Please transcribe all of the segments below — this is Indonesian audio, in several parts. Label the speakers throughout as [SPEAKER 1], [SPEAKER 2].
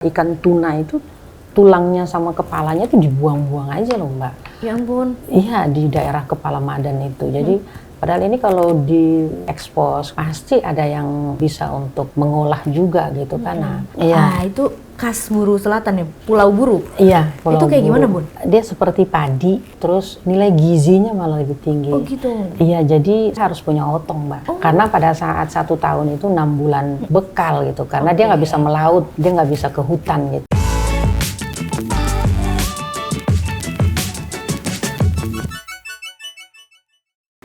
[SPEAKER 1] Ikan tuna itu tulangnya sama kepalanya tuh dibuang-buang aja loh Mbak.
[SPEAKER 2] Ya ampun.
[SPEAKER 1] Iya, di daerah Kepala Madan itu. Jadi padahal ini kalau diekspos pasti ada yang bisa untuk mengolah juga gitu kan. Nah, iya.
[SPEAKER 2] Itu khas Buru Selatan ya, Pulau Buru.
[SPEAKER 1] Iya, Pulau
[SPEAKER 2] Itu kayak
[SPEAKER 1] Buru.
[SPEAKER 2] gimana, Bun?
[SPEAKER 1] Dia seperti padi, terus nilai gizinya malah lebih tinggi.
[SPEAKER 2] Oh gitu.
[SPEAKER 1] Iya, jadi harus punya otong Mbak. Karena pada saat 1 tahun itu 6 bulan bekal gitu. Karena dia nggak bisa melaut, dia nggak bisa ke hutan gitu.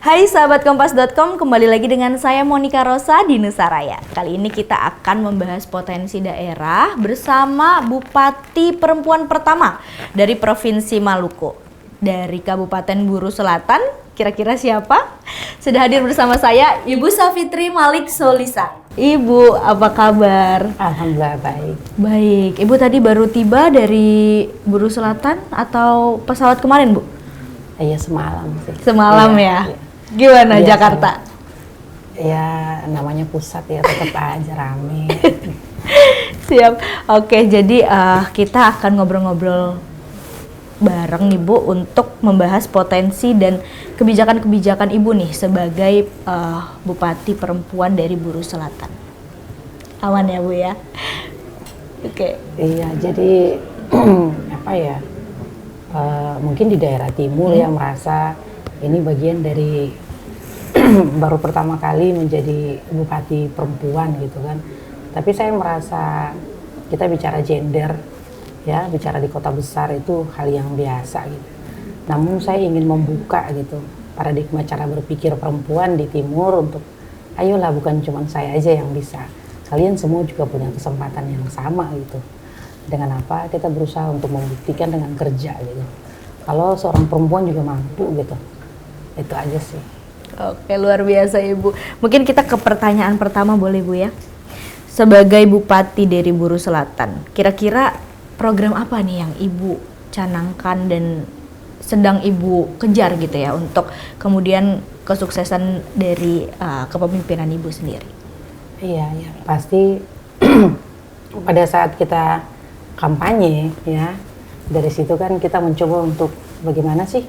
[SPEAKER 2] Hai sahabat Kompas.com, kembali lagi dengan saya Monica Rosa di Nusaraya. Kali ini kita akan membahas potensi daerah bersama Bupati Perempuan pertama dari Provinsi Maluku. Dari Kabupaten Buru Selatan, kira-kira siapa? Sudah hadir bersama saya Ibu Safitri Malik Solisa. Ibu, apa kabar?
[SPEAKER 1] Alhamdulillah baik.
[SPEAKER 2] Baik, Ibu tadi baru tiba dari Buru Selatan atau pesawat kemarin, Bu?
[SPEAKER 1] Iya, semalam sih.
[SPEAKER 2] Semalam
[SPEAKER 1] Iya,
[SPEAKER 2] ya?
[SPEAKER 1] iya.
[SPEAKER 2] Gimana
[SPEAKER 1] Iya,
[SPEAKER 2] Jakarta?
[SPEAKER 1] Ya namanya pusat ya, tetap aja rame.
[SPEAKER 2] Siap. Oke, jadi kita akan ngobrol-ngobrol bareng Ibu untuk membahas potensi dan kebijakan-kebijakan Ibu nih sebagai Bupati Perempuan dari Buru Selatan. Aman ya Bu ya? Oke.
[SPEAKER 1] Iya, jadi apa ya? Mungkin di daerah timur yang merasa ini bagian dari baru pertama kali menjadi bupati perempuan gitu kan. Tapi saya merasa kita bicara gender ya, bicara di kota besar itu hal yang biasa gitu. Namun saya ingin membuka gitu paradigma cara berpikir perempuan di timur untuk ayolah bukan cuma saya aja yang bisa. Kalian semua juga punya kesempatan yang sama gitu. Dengan apa? Kita berusaha untuk membuktikan dengan kerja gitu. Kalau seorang perempuan juga mampu gitu. Itu aja sih.
[SPEAKER 2] Oke, luar biasa Ibu. Mungkin kita ke pertanyaan pertama boleh Bu ya? Sebagai Bupati dari Buru Selatan, kira-kira program apa nih yang Ibu canangkan dan sedang Ibu kejar gitu ya untuk kemudian kesuksesan dari kepemimpinan Ibu sendiri?
[SPEAKER 1] Iya, ya pasti pada saat kita kampanye ya, dari situ kan kita mencoba untuk bagaimana sih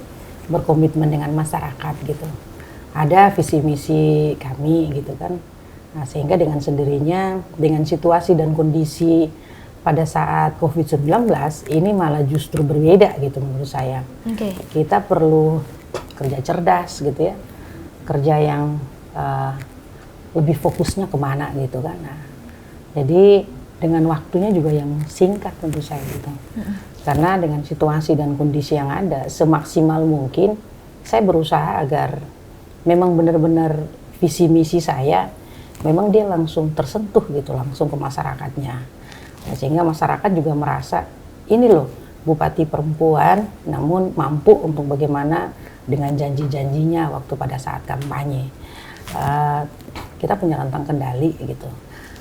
[SPEAKER 1] berkomitmen dengan masyarakat gitu. Ada visi misi kami gitu kan. Nah, sehingga dengan sendirinya dengan situasi dan kondisi pada saat COVID-19 ini malah justru berbeda gitu menurut saya. Kita perlu kerja cerdas gitu ya. Kerja yang lebih fokusnya kemana gitu kan. Nah, jadi dengan waktunya juga yang singkat tentu saya gitu. Karena dengan situasi dan kondisi yang ada, semaksimal mungkin saya berusaha agar memang benar-benar visi misi saya, memang dia langsung tersentuh gitu, langsung ke masyarakatnya. Nah, sehingga masyarakat juga merasa, ini loh Bupati Perempuan, namun mampu untuk bagaimana dengan janji-janjinya waktu pada saat kampanye. Kita punya rentang kendali gitu.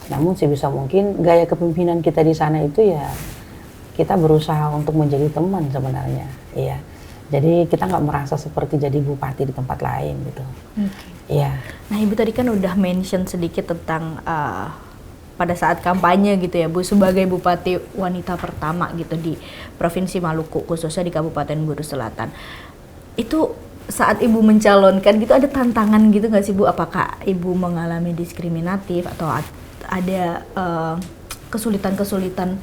[SPEAKER 1] Namun sebisa mungkin gaya kepemimpinan kita di sana itu ya, kita berusaha untuk menjadi teman sebenarnya, iya. Jadi kita nggak merasa seperti jadi bupati di tempat lain gitu. Iya.
[SPEAKER 2] Nah Ibu tadi kan udah mention sedikit tentang pada saat kampanye gitu ya Bu, sebagai bupati wanita pertama gitu di Provinsi Maluku, khususnya di Kabupaten Buru Selatan. Itu saat Ibu mencalonkan gitu ada tantangan gitu nggak sih Bu? Apakah Ibu mengalami diskriminatif atau ada kesulitan-kesulitan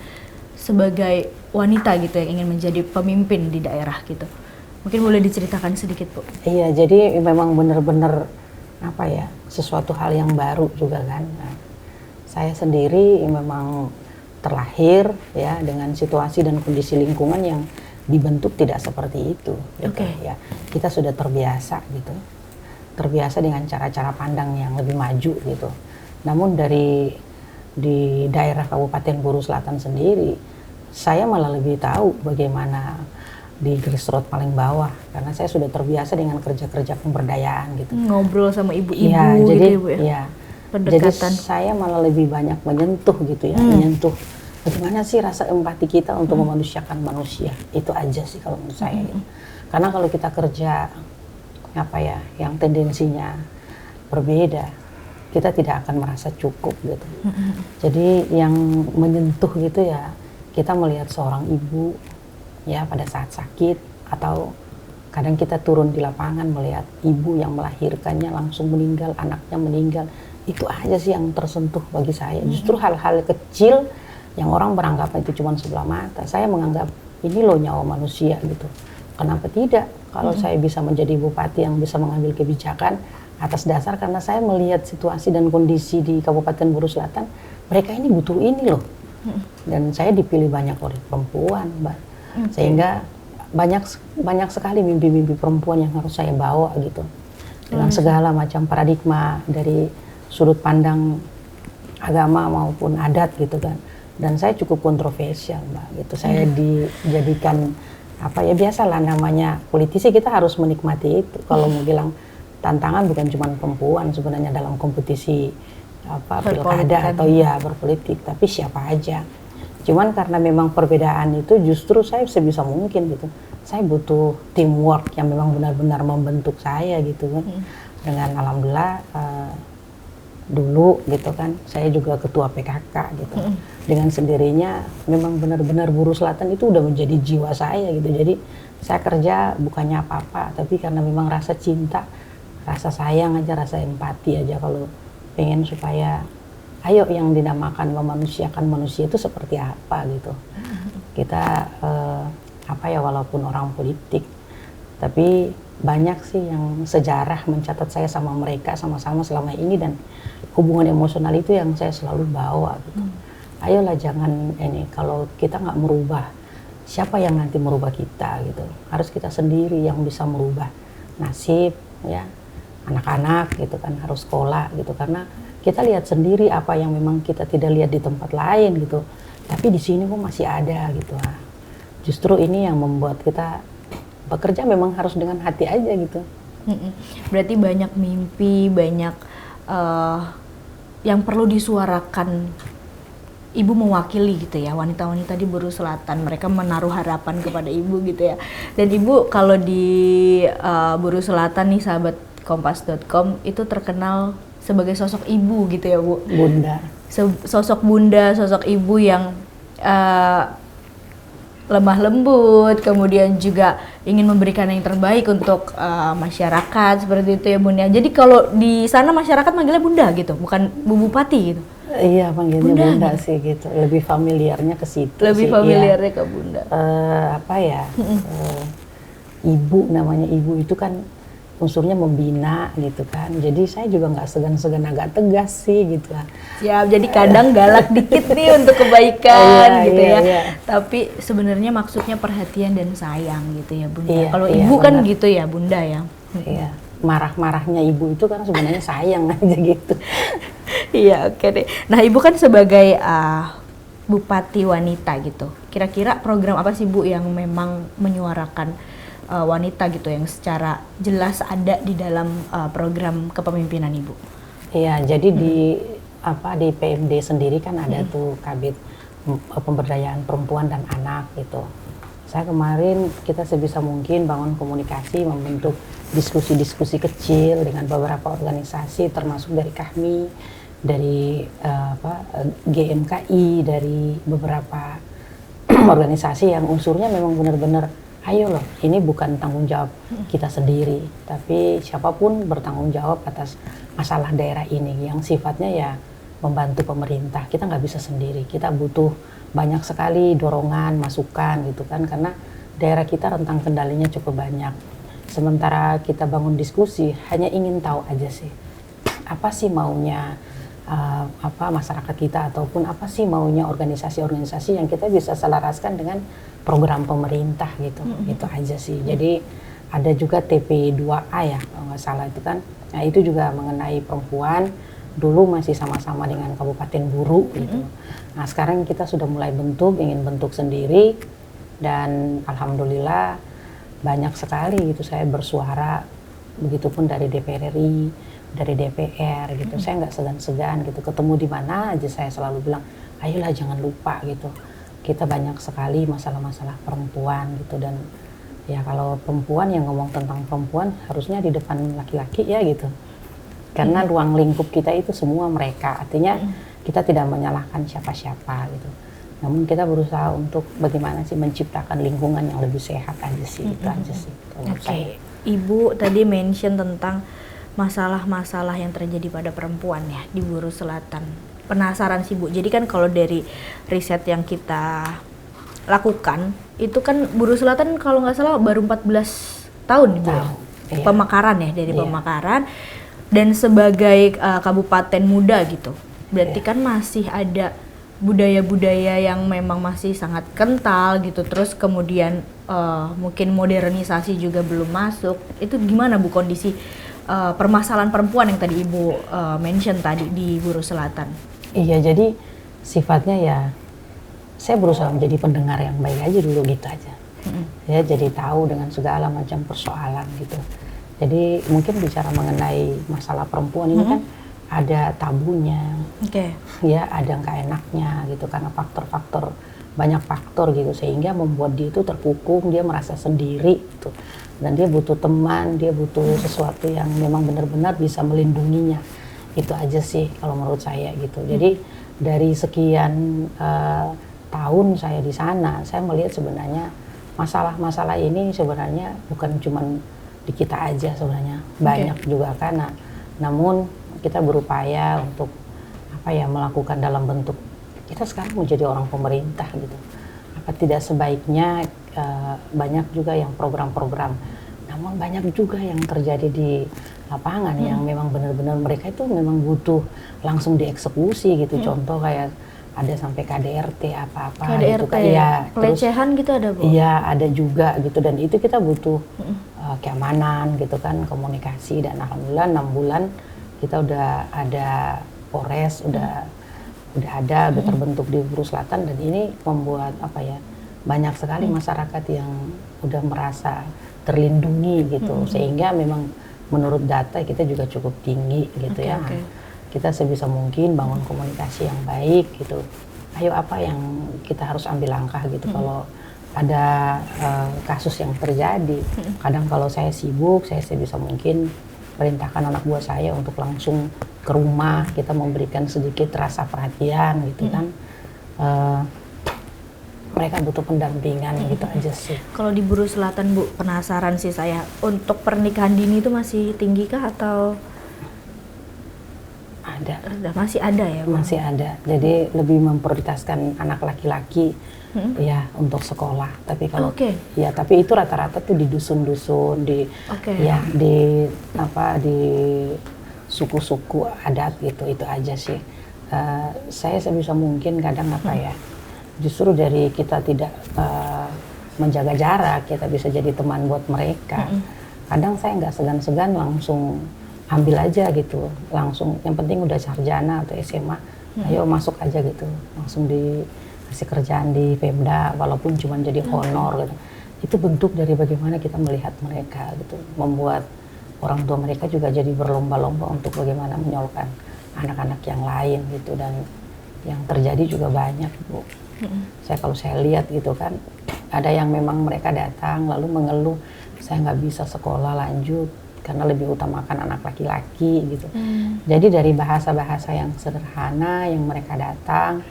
[SPEAKER 2] sebagai wanita gitu yang ingin menjadi pemimpin di daerah gitu? Mungkin boleh diceritakan sedikit Bu.
[SPEAKER 1] Iya, jadi memang benar-benar apa ya, sesuatu hal yang baru juga kan. Nah, saya sendiri memang terlahir ya dengan situasi dan kondisi lingkungan yang dibentuk tidak seperti itu gitu ya. Kita sudah terbiasa gitu. Terbiasa dengan cara-cara pandang yang lebih maju gitu. Namun di daerah Kabupaten Buru Selatan sendiri, saya malah lebih tahu bagaimana di grassroots paling bawah karena saya sudah terbiasa dengan kerja-kerja pemberdayaan gitu.
[SPEAKER 2] Ngobrol sama ibu-ibu
[SPEAKER 1] ya,
[SPEAKER 2] gitu
[SPEAKER 1] jadi,
[SPEAKER 2] ya Bu ya?
[SPEAKER 1] Ya,
[SPEAKER 2] pendekatan.
[SPEAKER 1] Jadi saya malah lebih banyak menyentuh gitu ya, menyentuh bagaimana sih rasa empati kita untuk memanusiakan manusia. Itu aja sih kalau menurut saya gitu. Karena kalau kita kerja apa ya, yang tendensinya berbeda, kita tidak akan merasa cukup gitu. Jadi yang menyentuh gitu ya, kita melihat seorang ibu ya pada saat sakit, atau kadang kita turun di lapangan melihat ibu yang melahirkannya langsung meninggal, anaknya meninggal, itu aja sih yang tersentuh bagi saya. Justru hal-hal kecil yang orang beranggapan itu cuma sebelah mata, saya menganggap ini loh nyawa manusia gitu. Kenapa tidak kalau saya bisa menjadi bupati yang bisa mengambil kebijakan atas dasar karena saya melihat situasi dan kondisi di Kabupaten Buru Selatan, mereka ini butuh ini loh. Dan saya dipilih banyak oleh perempuan, Mbak. Sehingga banyak sekali mimpi-mimpi perempuan yang harus saya bawa gitu. Dengan segala macam paradigma dari sudut pandang agama maupun adat gitu kan. Dan saya cukup kontroversial, Mbak, gitu. Saya dijadikan apa ya, biasalah namanya politisi, kita harus menikmati itu. Kalau mau bilang tantangan bukan cuma perempuan sebenarnya dalam kompetisi apa pilkada atau iya berpolitik, tapi siapa aja. Cuman karena memang perbedaan itu justru saya sebisa mungkin gitu. Saya butuh teamwork yang memang benar-benar membentuk saya gitu kan. Dengan alhamdulillah dulu gitu kan, saya juga ketua PKK gitu. Dengan sendirinya memang benar-benar Buru Selatan itu udah menjadi jiwa saya gitu. Jadi saya kerja bukannya apa-apa, tapi karena memang rasa cinta, rasa sayang aja, rasa empati aja, kalau pengen supaya ayo yang dinamakan memanusiakan manusia itu seperti apa gitu. Kita apa ya, walaupun orang politik, tapi banyak sih yang sejarah mencatat saya sama mereka sama-sama selama ini, dan hubungan emosional itu yang saya selalu bawa gitu. Ayolah jangan ini, kalau kita nggak merubah, siapa yang nanti merubah kita gitu. Harus kita sendiri yang bisa merubah nasib ya, anak-anak gitu kan harus sekolah gitu, karena kita lihat sendiri apa yang memang kita tidak lihat di tempat lain gitu, tapi di sini kok masih ada gitu. Nah, justru ini yang membuat kita bekerja memang harus dengan hati aja gitu.
[SPEAKER 2] Berarti banyak mimpi, banyak yang perlu disuarakan. Ibu mewakili gitu ya, wanita-wanita di Buru Selatan, mereka menaruh harapan kepada ibu gitu ya. Dan ibu kalau di Buru Selatan nih, sahabat kompas.com, itu terkenal sebagai sosok ibu gitu ya, Bu.
[SPEAKER 1] Bunda.
[SPEAKER 2] Sosok bunda, sosok ibu yang lemah lembut, kemudian juga ingin memberikan yang terbaik untuk masyarakat, seperti itu ya, Bunda. Jadi kalau di sana masyarakat manggilnya Bunda gitu, bukan Bu Bupati gitu.
[SPEAKER 1] Iya, panggilnya Bunda sih gitu. Lebih familiarnya ke situ.
[SPEAKER 2] Lebih
[SPEAKER 1] sih,
[SPEAKER 2] familiarnya
[SPEAKER 1] iya.
[SPEAKER 2] ke Bunda.
[SPEAKER 1] Apa ya? Ibu, namanya ibu itu kan unsurnya membina gitu kan. Jadi saya juga nggak segan-segan, agak tegas sih gitu lah.
[SPEAKER 2] Ya, jadi kadang galak dikit nih untuk kebaikan gitu ya.
[SPEAKER 1] Iya.
[SPEAKER 2] Tapi sebenarnya maksudnya perhatian dan sayang gitu ya, Bunda.
[SPEAKER 1] Iya,
[SPEAKER 2] kalau
[SPEAKER 1] iya,
[SPEAKER 2] ibu kan
[SPEAKER 1] benar.
[SPEAKER 2] gitu ya, Bunda ya.
[SPEAKER 1] Iya. Marah-marahnya ibu itu kan sebenarnya sayang aja gitu.
[SPEAKER 2] Iya, oke deh. Nah, ibu kan sebagai bupati wanita gitu. Kira-kira program apa sih, Bu, yang memang menyuarakan wanita gitu, yang secara jelas ada di dalam program kepemimpinan Ibu?
[SPEAKER 1] Iya, jadi di PMD sendiri kan ada tuh Kabid pemberdayaan perempuan dan anak gitu. Saya kemarin kita sebisa mungkin bangun komunikasi, membentuk diskusi-diskusi kecil dengan beberapa organisasi, termasuk dari kami, dari GMKI, dari beberapa organisasi yang unsurnya memang benar-benar ayo loh, ini bukan tanggung jawab kita sendiri, tapi siapapun bertanggung jawab atas masalah daerah ini yang sifatnya ya membantu pemerintah. Kita nggak bisa sendiri, kita butuh banyak sekali dorongan, masukan gitu kan, karena daerah kita rentang kendalinya cukup banyak. Sementara kita bangun diskusi, hanya ingin tahu aja sih, apa sih maunya masyarakat kita, ataupun apa sih maunya organisasi-organisasi yang kita bisa selaraskan dengan program pemerintah gitu. Itu aja sih. Jadi ada juga TP2A ya kalau nggak salah itu kan. Nah itu juga mengenai perempuan, dulu masih sama-sama dengan Kabupaten Buru gitu. Nah sekarang kita sudah mulai ingin bentuk sendiri, dan alhamdulillah banyak sekali gitu saya bersuara, begitupun dari DPR RI, dari DPR gitu. Saya nggak segan-segan gitu, ketemu di mana aja saya selalu bilang ayolah jangan lupa gitu, kita banyak sekali masalah-masalah perempuan gitu. Dan ya kalau perempuan yang ngomong tentang perempuan harusnya di depan laki-laki ya gitu, karena ruang lingkup kita itu semua mereka, artinya kita tidak menyalahkan siapa-siapa gitu. Namun kita berusaha untuk bagaimana sih menciptakan lingkungan yang lebih sehat aja sih, itu aja sih kalau menurut saya.
[SPEAKER 2] Ibu tadi mention tentang masalah-masalah yang terjadi pada perempuan ya di Buru Selatan. Penasaran sih Bu, jadi kan kalau dari riset yang kita lakukan, itu kan Buru Selatan kalau nggak salah baru 14 tahun Ibu ya?
[SPEAKER 1] Iya.
[SPEAKER 2] Pemekaran ya, dari
[SPEAKER 1] Iya.
[SPEAKER 2] pemekaran. Dan sebagai kabupaten muda gitu, berarti kan masih ada budaya-budaya yang memang masih sangat kental gitu, terus kemudian mungkin modernisasi juga belum masuk. Itu gimana Bu kondisi permasalahan perempuan yang tadi Ibu mention tadi di Buru Selatan?
[SPEAKER 1] Iya, jadi sifatnya ya saya berusaha menjadi pendengar yang baik aja dulu gitu aja. Ya, jadi tahu dengan segala macam persoalan gitu. Jadi mungkin bicara mengenai masalah perempuan ini kan ada tabunya, ya ada nggak enaknya gitu karena faktor-faktor, banyak faktor gitu sehingga membuat dia itu terkukung, dia merasa sendiri gitu, dan dia butuh teman, dia butuh sesuatu yang memang benar-benar bisa melindunginya. Itu aja sih kalau menurut saya gitu. Jadi dari sekian tahun saya di sana, saya melihat sebenarnya masalah-masalah ini sebenarnya bukan cuma di kita aja sebenarnya, banyak juga karena namun kita berupaya untuk melakukan dalam bentuk kita sekarang menjadi orang pemerintah gitu. Apa tidak sebaiknya banyak juga yang program-program, namun banyak juga yang terjadi di lapangan yang memang benar-benar mereka itu memang butuh langsung dieksekusi gitu. Contoh kayak ada sampai KDRT apa-apa gitu kan ya,
[SPEAKER 2] pelecehan gitu ada Bu?
[SPEAKER 1] Iya ada juga gitu, dan itu kita butuh keamanan gitu kan, komunikasi, dan alhamdulillah 6 bulan kita udah ada Polres, udah ada, udah terbentuk di Buru Selatan, dan ini membuat banyak sekali masyarakat yang udah merasa terlindungi gitu, sehingga memang menurut data kita juga cukup tinggi gitu ya. Kita sebisa mungkin bangun komunikasi yang baik gitu. Ayo apa yang kita harus ambil langkah gitu kalau ada kasus yang terjadi. Kadang kalau saya sibuk, saya sebisa mungkin perintahkan anak buah saya untuk langsung ke rumah, kita memberikan sedikit rasa perhatian gitu kan. Mereka butuh pendampingan gitu aja sih.
[SPEAKER 2] Kalau di Buru Selatan Bu, penasaran sih saya, untuk pernikahan dini itu masih tinggi kah atau
[SPEAKER 1] ada?
[SPEAKER 2] Masih ada ya Bu?
[SPEAKER 1] Masih ada, jadi lebih memprioritaskan anak laki-laki ya untuk sekolah. Tapi kalau ya tapi itu rata-rata tuh di dusun-dusun, di di suku-suku adat gitu, itu aja sih. Saya sebisa mungkin kadang justru dari kita tidak menjaga jarak, kita bisa jadi teman buat mereka. Kadang saya nggak segan-segan langsung ambil aja gitu, langsung yang penting udah sarjana atau SMA, ayo masuk aja gitu, langsung dikasih kerjaan di Pemda walaupun cuma jadi honor gitu. Itu bentuk dari bagaimana kita melihat mereka gitu, membuat orang tua mereka juga jadi berlomba-lomba untuk bagaimana menyolokkan anak-anak yang lain gitu, dan yang terjadi juga banyak Bu. Kalau saya lihat gitu kan, ada yang memang mereka datang lalu mengeluh, saya nggak bisa sekolah lanjut karena lebih utamakan anak laki-laki gitu. Jadi dari bahasa-bahasa yang sederhana yang mereka datang,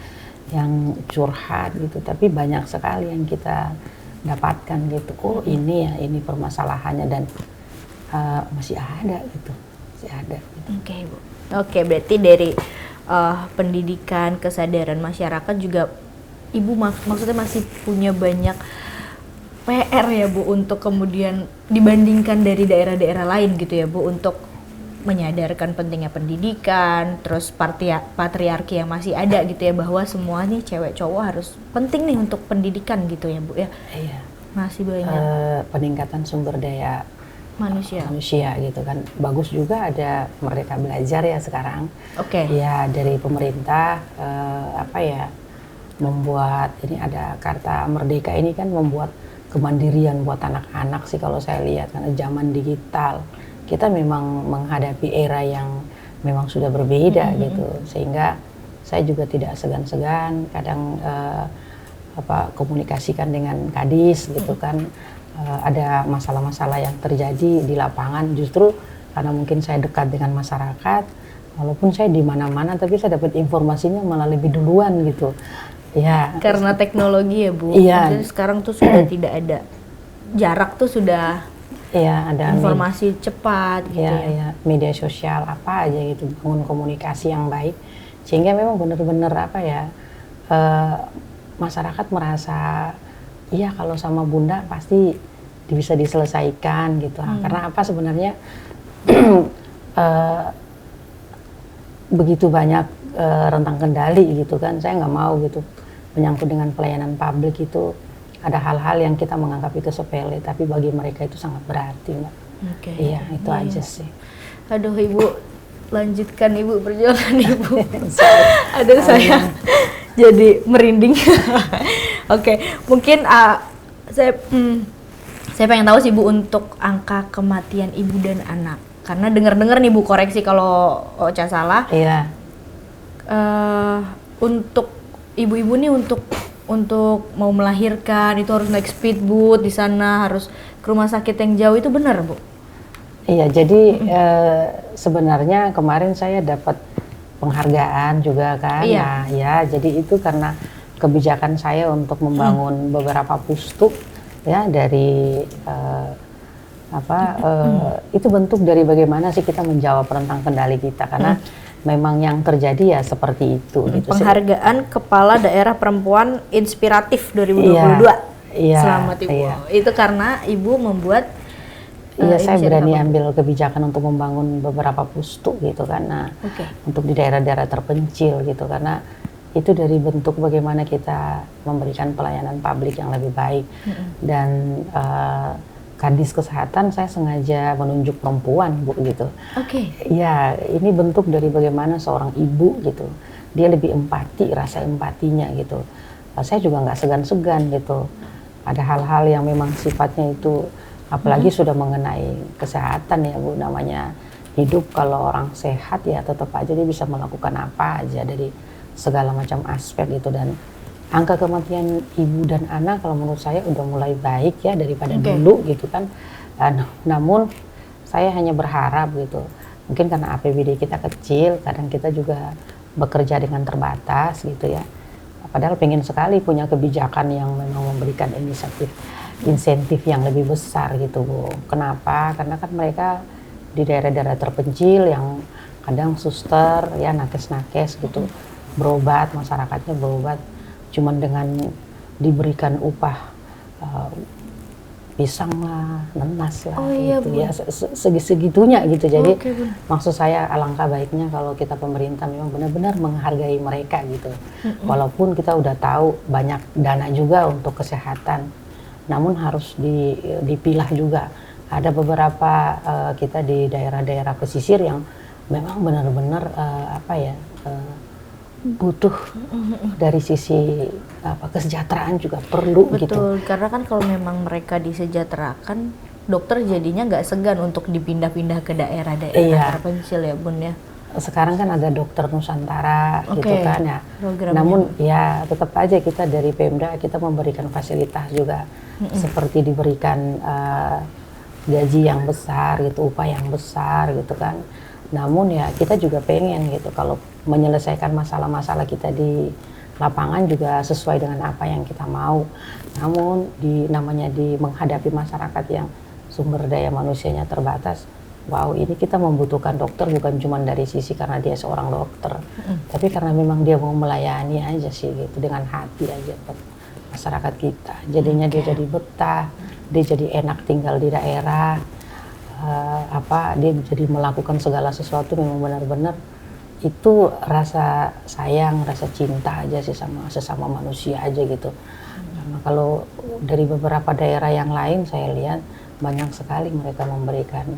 [SPEAKER 1] yang curhat gitu, tapi banyak sekali yang kita dapatkan gitu. Oh ini ya, ini permasalahannya, dan masih ada gitu, masih ada.
[SPEAKER 2] Oke Bu. Oke, berarti dari pendidikan, kesadaran masyarakat juga Ibu maksudnya masih punya banyak PR ya Bu, untuk kemudian dibandingkan dari daerah-daerah lain gitu ya Bu, untuk menyadarkan pentingnya pendidikan, terus patriarki yang masih ada gitu ya, bahwa semua nih cewek cowok harus penting nih untuk pendidikan gitu ya Bu ya.
[SPEAKER 1] Iya.
[SPEAKER 2] Masih banyak
[SPEAKER 1] peningkatan sumber daya
[SPEAKER 2] manusia
[SPEAKER 1] gitu kan. Bagus juga ada Merdeka Belajar ya sekarang. Ya dari pemerintah membuat ini, ada Karta Merdeka ini kan membuat kemandirian buat anak-anak sih kalau saya lihat, karena zaman digital kita memang menghadapi era yang memang sudah berbeda gitu, sehingga saya juga tidak segan-segan kadang komunikasikan dengan Kadis gitu kan. Ada masalah-masalah yang terjadi di lapangan, justru karena mungkin saya dekat dengan masyarakat, walaupun saya di mana-mana tapi saya dapat informasinya malah lebih duluan gitu. Ya,
[SPEAKER 2] Karena teknologi ya Bu.
[SPEAKER 1] Iya.
[SPEAKER 2] Jadi sekarang tuh sudah tidak ada jarak tuh sudah
[SPEAKER 1] iya ada
[SPEAKER 2] informasi cepat gitu
[SPEAKER 1] ya,
[SPEAKER 2] ya.
[SPEAKER 1] ya, media sosial apa aja gitu, bangun komunikasi yang baik sehingga memang benar-benar apa ya, masyarakat merasa iya kalau sama bunda pasti bisa diselesaikan gitu. Karena apa sebenarnya eh, begitu banyak rentang kendali gitu kan, saya nggak mau gitu menyangkut dengan pelayanan publik itu ada hal-hal yang kita menganggap itu sepele tapi bagi mereka itu sangat berarti Mbak.
[SPEAKER 2] Oke.
[SPEAKER 1] Iya itu aja sih.
[SPEAKER 2] Aduh Ibu, lanjutkan Ibu perjuangan Ibu. Aduh saya jadi merinding. Oke, mungkin saya pengen tahu sih Bu untuk angka kematian ibu dan anak. Karena dengar-dengar nih Bu, koreksi kalau Ocha salah.
[SPEAKER 1] Iya.
[SPEAKER 2] Untuk ibu-ibu nih untuk mau melahirkan itu harus naik speedboat di sana, harus ke rumah sakit yang jauh, itu benar Bu?
[SPEAKER 1] Iya, jadi sebenarnya kemarin saya dapat penghargaan juga kan.
[SPEAKER 2] Iya.
[SPEAKER 1] Nah, ya, jadi itu karena kebijakan saya untuk membangun beberapa pustuk ya dari itu bentuk dari bagaimana sih kita menjawab rentang kendali kita karena memang yang terjadi ya seperti itu gitu.
[SPEAKER 2] Penghargaan Kepala Daerah Perempuan Inspiratif 2022.
[SPEAKER 1] Iya.
[SPEAKER 2] Selamat Ibu.
[SPEAKER 1] Iya.
[SPEAKER 2] Itu karena Ibu membuat
[SPEAKER 1] Iya, saya
[SPEAKER 2] inisiatif
[SPEAKER 1] berani
[SPEAKER 2] apa?
[SPEAKER 1] ambil kebijakan untuk membangun beberapa pustuk gitu karena untuk di daerah-daerah terpencil gitu karena itu dari bentuk bagaimana kita memberikan pelayanan publik yang lebih baik dan Kadis Kesehatan saya sengaja menunjuk perempuan Bu gitu.
[SPEAKER 2] Oke.
[SPEAKER 1] Ya ini bentuk dari bagaimana seorang ibu gitu dia lebih empati, rasa empatinya gitu. Saya juga nggak segan-segan gitu. Ada hal-hal yang memang sifatnya itu apalagi sudah mengenai kesehatan ya Bu, namanya hidup kalau orang sehat ya tetap aja dia bisa melakukan apa aja dari segala macam aspek gitu dan angka kematian ibu dan anak kalau menurut saya udah mulai baik ya daripada dulu gitu kan. Namun saya hanya berharap gitu mungkin karena APBD kita kecil kadang kita juga bekerja dengan terbatas gitu ya padahal pengen sekali punya kebijakan yang memang memberikan insentif yang lebih besar gitu Bu. Kenapa? Karena kan mereka di daerah-daerah terpencil yang kadang suster ya nakes-nakes gitu berobat, masyarakatnya berobat cuman dengan diberikan upah pisang lah, nenas lah gitu ya segitunya gitu. Jadi maksud saya alangkah baiknya kalau kita pemerintah memang benar-benar menghargai mereka gitu. Walaupun kita udah tahu banyak dana juga untuk kesehatan namun harus dipilah juga. Ada beberapa kita di daerah-daerah pesisir yang memang benar-benar butuh dari sisi kesejahteraan juga perlu.
[SPEAKER 2] Betul,
[SPEAKER 1] gitu.
[SPEAKER 2] karena kan kalau memang mereka disejahterakan, dokter jadinya nggak segan untuk dipindah-pindah ke daerah-daerah terpencil ya Bun ya.
[SPEAKER 1] Sekarang kan ada dokter Nusantara gitu kan ya.
[SPEAKER 2] Programnya.
[SPEAKER 1] Namun ya tetap aja kita dari Pemda kita memberikan fasilitas juga seperti diberikan gaji yang besar gitu, upah yang besar gitu kan. Namun ya kita juga pengen gitu kalau menyelesaikan masalah-masalah kita di lapangan juga sesuai dengan apa yang kita mau. Namun namanya menghadapi masyarakat yang sumber daya manusianya terbatas. Wow, ini kita membutuhkan dokter bukan cuma dari sisi karena dia seorang dokter, tapi karena memang dia mau melayani aja sih gitu dengan hati aja buat masyarakat kita. Jadinya dia jadi betah, dia jadi enak tinggal di daerah. Dia jadi melakukan segala sesuatu memang benar-benar itu rasa sayang, rasa cinta aja sih sama sesama manusia aja gitu. Karena kalau dari beberapa daerah yang lain saya lihat banyak sekali mereka memberikan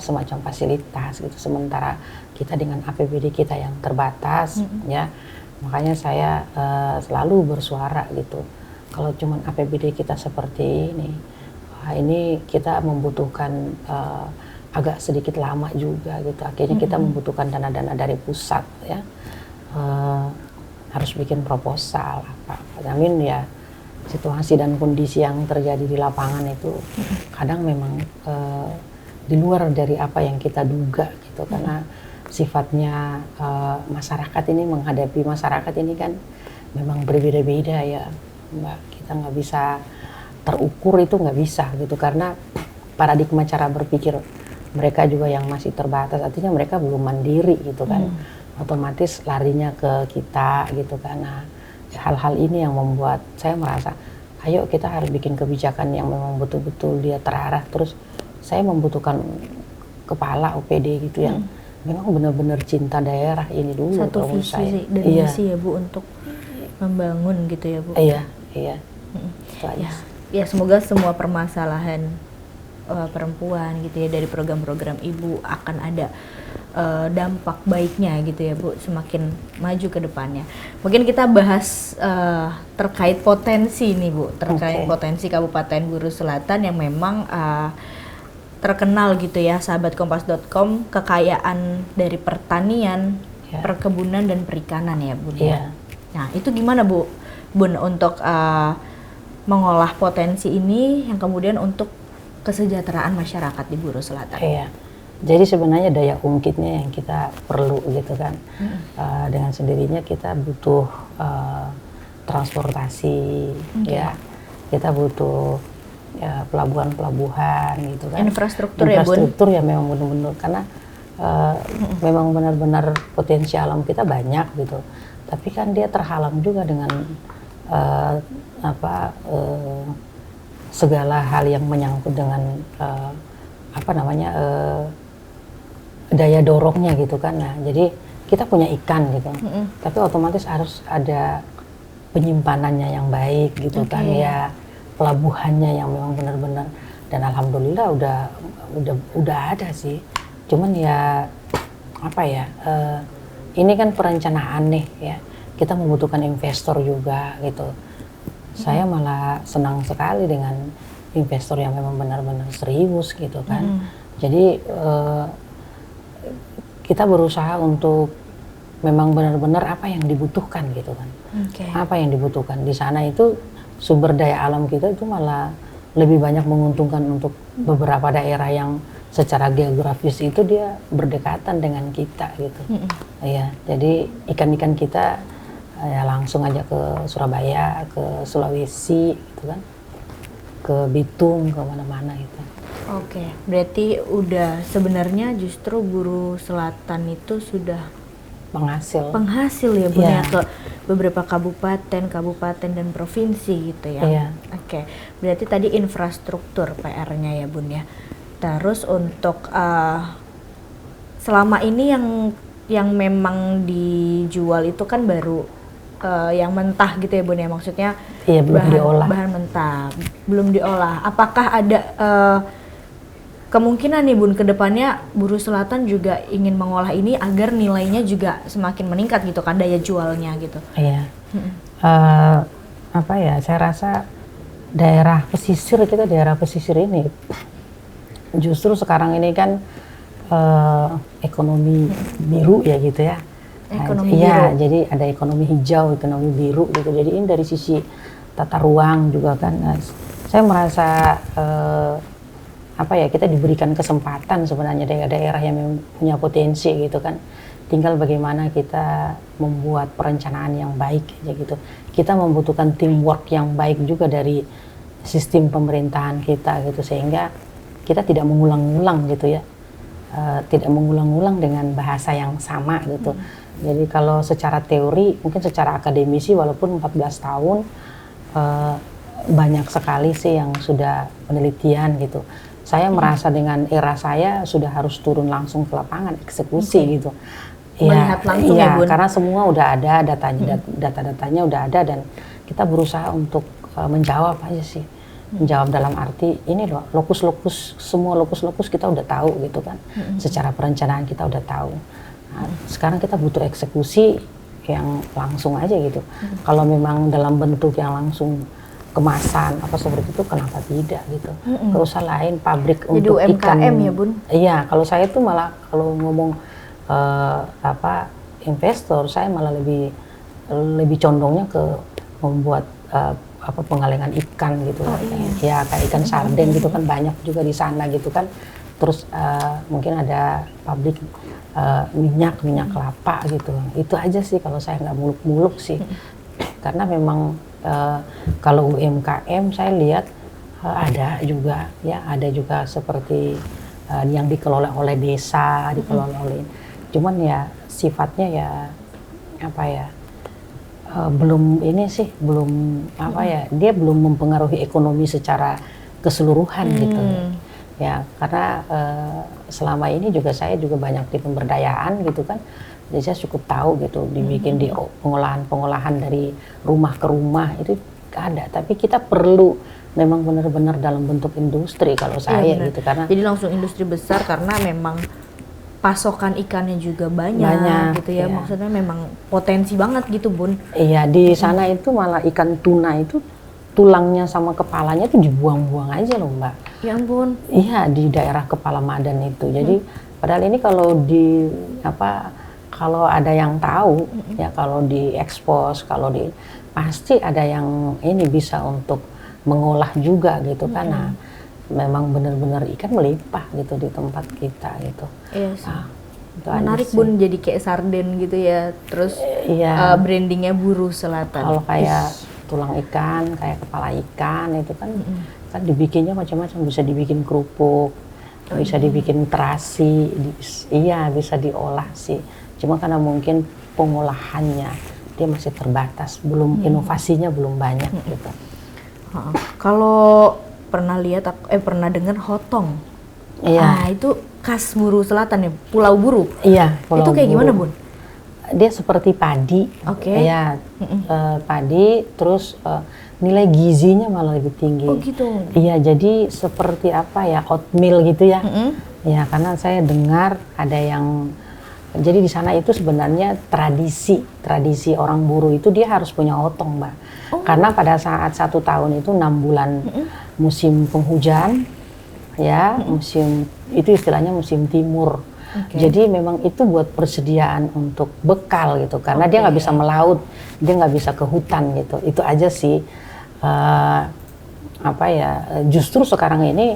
[SPEAKER 1] semacam fasilitas gitu. Sementara kita dengan APBD kita yang terbatas ya. Makanya saya selalu bersuara gitu. Kalau cuman APBD kita seperti ini kita membutuhkan agak sedikit lama juga gitu. Akhirnya kita membutuhkan dana-dana dari pusat ya. Harus bikin proposal apa. Namun ya situasi dan kondisi yang terjadi di lapangan itu kadang memang di luar dari apa yang kita duga gitu. Karena sifatnya masyarakat ini menghadapi masyarakat ini kan memang berbeda-beda ya Mbak. Kita nggak bisa terukur, itu nggak bisa gitu, karena paradigma cara berpikir mereka juga yang masih terbatas, artinya mereka belum mandiri gitu kan. Otomatis larinya ke kita gitu kan. Nah, hal-hal ini yang membuat saya merasa ayo kita harus bikin kebijakan yang memang betul-betul dia terarah. Terus saya membutuhkan kepala OPD gitu yang memang benar-benar cinta daerah ini dulu.
[SPEAKER 2] Satu visi dan misi ya Bu untuk membangun gitu ya Bu.
[SPEAKER 1] Iya. Itu aja.
[SPEAKER 2] Ya semoga semua permasalahan perempuan gitu ya dari program-program Ibu akan ada dampak baiknya gitu ya Bu, semakin maju ke depannya. Mungkin kita bahas terkait potensi nih Bu, terkait potensi Kabupaten Buru Selatan yang memang terkenal gitu ya, sahabatkompas.com, kekayaan dari pertanian, perkebunan dan perikanan ya Bun. Nah itu gimana Bu Bun untuk mengolah potensi ini yang kemudian untuk kesejahteraan masyarakat di Buru Selatan?
[SPEAKER 1] Jadi sebenarnya daya ungkitnya yang kita perlu gitu kan. Dengan sendirinya kita butuh transportasi, ya. Kita butuh pelabuhan-pelabuhan gitu kan.
[SPEAKER 2] Infrastruktur
[SPEAKER 1] ya memang benar-benar, karena memang benar-benar potensi alam kita banyak gitu. Tapi kan dia terhalang juga dengan segala hal yang menyangkut dengan daya dorongnya gitu kan. Nah, jadi kita punya ikan gitu, tapi otomatis harus ada penyimpanannya yang baik gitu kan ya, pelabuhannya yang memang benar-benar, dan alhamdulillah udah ada sih. Cuman ya ini kan perencanaan nih ya, kita membutuhkan investor juga gitu. Saya malah senang sekali dengan investor yang memang benar-benar serius gitu kan. Jadi kita berusaha untuk memang benar-benar apa yang dibutuhkan gitu kan. Apa yang dibutuhkan di sana itu sumber daya alam kita itu malah lebih banyak menguntungkan untuk beberapa daerah yang secara geografis itu dia berdekatan dengan kita gitu. Jadi ikan-ikan kita ya langsung aja ke Surabaya, ke Sulawesi gitu kan, ke Bitung, ke mana-mana gitu.
[SPEAKER 2] Berarti udah sebenarnya justru Buru Selatan itu sudah penghasil ya Bu ya, ke beberapa kabupaten dan provinsi gitu ya. Berarti tadi infrastruktur PR-nya ya Bun ya. Terus untuk selama ini yang memang dijual itu kan baru yang mentah gitu ya Bun ya, maksudnya bahan mentah belum diolah. Apakah ada kemungkinan nih Bun kedepannya Buru Selatan juga ingin mengolah ini agar nilainya juga semakin meningkat gitu kan, daya jualnya gitu?
[SPEAKER 1] Saya rasa daerah pesisir ini justru sekarang ini kan ekonomi biru ya gitu ya. Jadi ada ekonomi hijau, ekonomi biru gitu. Jadi ini dari sisi tata ruang juga kan. Saya merasa kita diberikan kesempatan sebenarnya daerah-daerah yang punya potensi gitu kan. Tinggal bagaimana kita membuat perencanaan yang baik aja gitu. Kita membutuhkan teamwork yang baik juga dari sistem pemerintahan kita gitu, sehingga kita tidak mengulang-ulang gitu ya. Tidak mengulang-ulang dengan bahasa yang sama gitu. Jadi kalau secara teori, mungkin secara akademisi walaupun 14 tahun banyak sekali sih yang sudah penelitian gitu. Saya merasa dengan era saya sudah harus turun langsung ke lapangan, eksekusi gitu.
[SPEAKER 2] Melihat langsung ya Bun?
[SPEAKER 1] Karena semua udah ada datanya, data-datanya udah ada, dan kita berusaha untuk menjawab aja sih. Menjawab dalam arti ini loh, semua lokus kita udah tahu gitu kan. Secara perencanaan kita udah tahu. Nah, sekarang kita butuh eksekusi yang langsung aja gitu. Kalau memang dalam bentuk yang langsung kemasan apa seperti itu, kenapa tidak gitu. Gak usah lain pabrik
[SPEAKER 2] jadi
[SPEAKER 1] untuk
[SPEAKER 2] UMKM
[SPEAKER 1] ikan.
[SPEAKER 2] ya Bun?
[SPEAKER 1] Iya, kalau saya tuh malah kalau ngomong investor, saya malah lebih condongnya ke membuat pengalengan ikan gitu. Ya kayak ikan sarden gitu kan, banyak juga di sana gitu kan. Terus mungkin ada pabrik minyak kelapa gitu. Itu aja sih kalau saya nggak muluk-muluk sih. karena memang kalau UMKM saya lihat ada juga ya, ada juga seperti yang dikelola oleh desa, dikelola oleh, cuman ya sifatnya ya apa ya, belum ini sih, belum apa ya, dia belum mempengaruhi ekonomi secara keseluruhan gitu ya, karena selama ini juga saya juga banyak di pemberdayaan gitu kan, jadi saya cukup tahu gitu, dibikin di pengolahan dari rumah ke rumah itu ada, tapi kita perlu memang benar-benar dalam bentuk industri kalau saya gitu, karena
[SPEAKER 2] jadi langsung industri besar karena memang pasokan ikannya juga banyak gitu ya, maksudnya memang potensi banget gitu Bun.
[SPEAKER 1] Iya, di sana itu malah ikan tuna itu tulangnya sama kepalanya tuh dibuang-buang aja loh Mbak.
[SPEAKER 2] Ya ampun.
[SPEAKER 1] Iya, di daerah Kepala Madan itu. Jadi padahal ini kalau di apa, kalau ada yang tahu ya, kalau diekspos, kalau di pasti ada yang ini bisa untuk mengolah juga gitu kan. Nah, memang benar-benar ikan melimpah gitu di tempat kita gitu.
[SPEAKER 2] Iya sih.
[SPEAKER 1] Nah,
[SPEAKER 2] menarik Bun, jadi kayak sarden gitu ya. Terus brandingnya Buru Selatan.
[SPEAKER 1] Kalau kayak tulang ikan, kayak kepala ikan itu kan kan dibikinnya macam-macam, bisa dibikin kerupuk, bisa dibikin terasi, iya bisa diolah sih. Cuma karena mungkin pengolahannya dia masih terbatas, belum inovasinya belum banyak gitu.
[SPEAKER 2] Kalau pernah lihat, pernah dengar hotong.
[SPEAKER 1] Iya.
[SPEAKER 2] Nah, itu khas Buru Selatan ya, Pulau Buru.
[SPEAKER 1] Iya, Pulau
[SPEAKER 2] Itu kayak
[SPEAKER 1] Buru.
[SPEAKER 2] gimana Bun?
[SPEAKER 1] Dia seperti padi, ya padi, terus nilai gizinya malah lebih tinggi.
[SPEAKER 2] Oh gitu.
[SPEAKER 1] Iya, jadi seperti apa ya, oatmeal gitu ya. Ya, karena saya dengar ada yang, jadi di sana itu sebenarnya tradisi orang Buru itu dia harus punya hotong Mbak. Karena pada saat 1 tahun itu 6 bulan musim penghujan, ya musim itu istilahnya musim timur. Jadi memang itu buat persediaan untuk bekal gitu, karena dia nggak bisa melaut, dia nggak bisa ke hutan gitu. Itu aja sih. Apa ya? Justru sekarang ini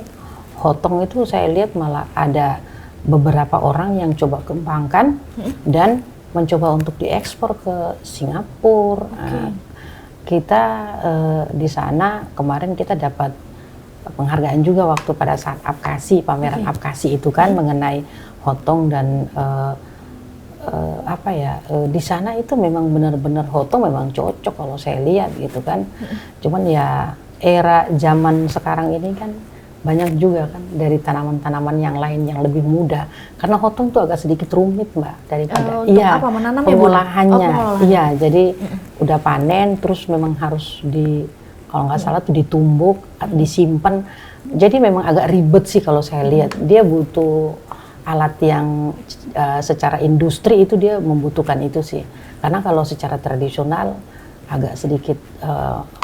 [SPEAKER 1] hotong itu saya lihat malah ada beberapa orang yang coba kembangkan dan mencoba untuk diekspor ke Singapura. Kita di sana kemarin kita dapat penghargaan juga waktu pada saat Apkasi, pameran Apkasi itu kan mengenai hotong dan apa ya, di sana itu memang benar-benar hotong memang cocok kalau saya lihat gitu kan. Cuman ya era zaman sekarang ini kan banyak juga kan dari tanaman-tanaman yang lain yang lebih mudah, karena hotong tuh agak sedikit rumit Mbak daripada pengolahannya. Iya, jadi udah panen terus memang harus kalau nggak salah tuh ditumbuk, disimpan. Jadi memang agak ribet sih kalau saya lihat. Dia butuh alat yang secara industri itu dia membutuhkan itu sih. Karena kalau secara tradisional agak sedikit